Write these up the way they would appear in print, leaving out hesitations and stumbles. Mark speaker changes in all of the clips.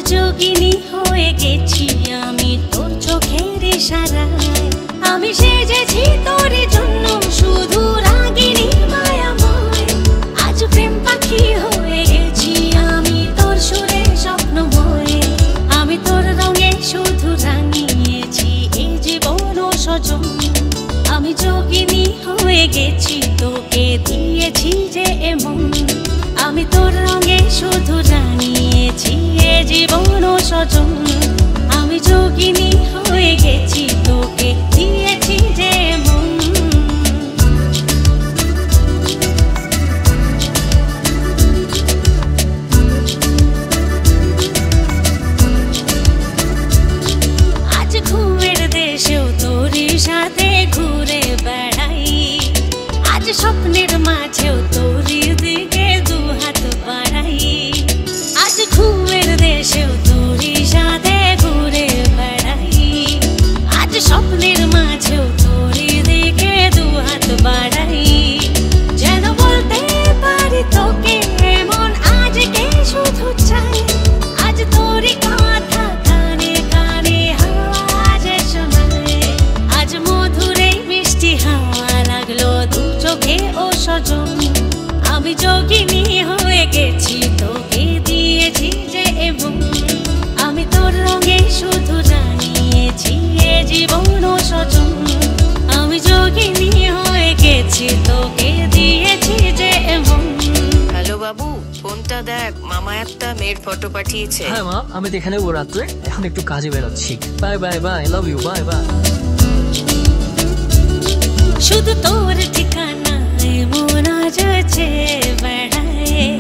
Speaker 1: যোগিনী হয়ে গেছি আমি তোর চোখের ইশারায়। আমি সেজেছি তোর জন্য শুধু রাগিনী মায়াময়। আজ প্রেম পাখি হয়ে গেছি আমি তোর সুরে স্বপ্নময়। আমি তোর রঙে শুধু রাঙিয়েছি এই জীবন ও সজন। আমি যোগিনী হয়ে গেছি তোকে দিয়েছি যে এমন। আমি তোর রঙে শুধু রাঙিয়েছি এ জীবন ও সজন। আমি যোগিনী হয়ে গেছি তোকে দিয়েছি যে এমন। আজ ঘুমের দেশেও তোরই সাথে ঘুরে বেড়াই। আজ স্বপ্নের মাঝেও তোরই দিকে দুহাত বাড়াই। আজ ঘুমের দেশেও তোরই সাথে ঘুরে বেড়াই। আজ স্বপ্নের মাঝেও তোরই দিকে দুহাত বাড়াই। যেন বলতে পারি তোকে এমন আজকে শুধু চাই। আজ তোরই কথা কানে কানে হাওয়াজে শোনায়। আজ মধুরে মিষ্টি হাওয়া লাগলো দু চোখে ও সজন। আমি যোগিনী হয়ে গেছি তোকে দিয়েছি যে এমন। আমি তোর রঙে শুধু রাঙিয়েছি এ জীবন ও সজন। আমি যোগিনী হয়ে গেছি তোকে দিয়েছি যে এমন।
Speaker 2: হ্যালো বাবু, ফোনটা দেখ, মামা একটা মেয়ের ফটো পাঠিয়েছে।
Speaker 3: হ্যাঁ মা, আমি দেখে নেবো রাত্রে। এখন একটু কাজে বেরোচ্ছি। Bye bye bye, love you, bye bye.
Speaker 1: শুধু তোর ঠিকানায় মন আজ চেয়ে বেড়ায়।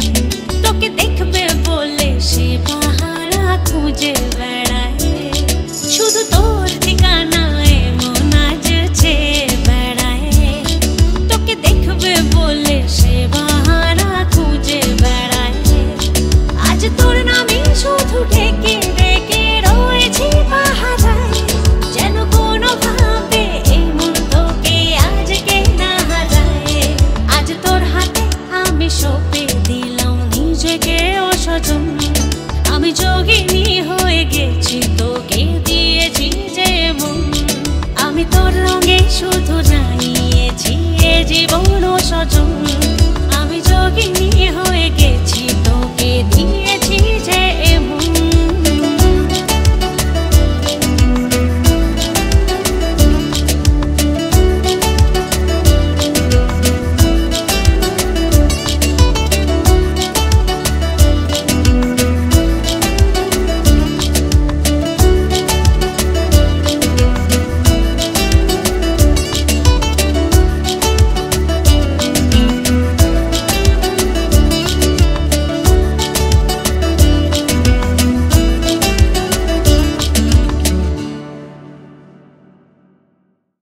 Speaker 1: তোকে দেখবে বলে সে পাহারা খুঁজে বেড়ায়। শুধু তোর ঠিকানায় মন আজ চেয়ে বেড়ায়। তোকে দেখবে বলে সে পাহারা খুঁজে বেড়ায়। আজ তোর নামে শুধু ডেকে ডেকে রয়েছি পাহারায়। যেন কোনো ভাবে এই মন তোকে আজকে না হারায়। আজ তোর হাতে আমি সঁপে দিলাম নিজেকে ও সজন। আমি যোগিনী হয়ে গেছি তোকে দিয়েছি যে মন। আমি তোর রঙে শুধু রাঙিয়েছি এ জীবন ও সজন।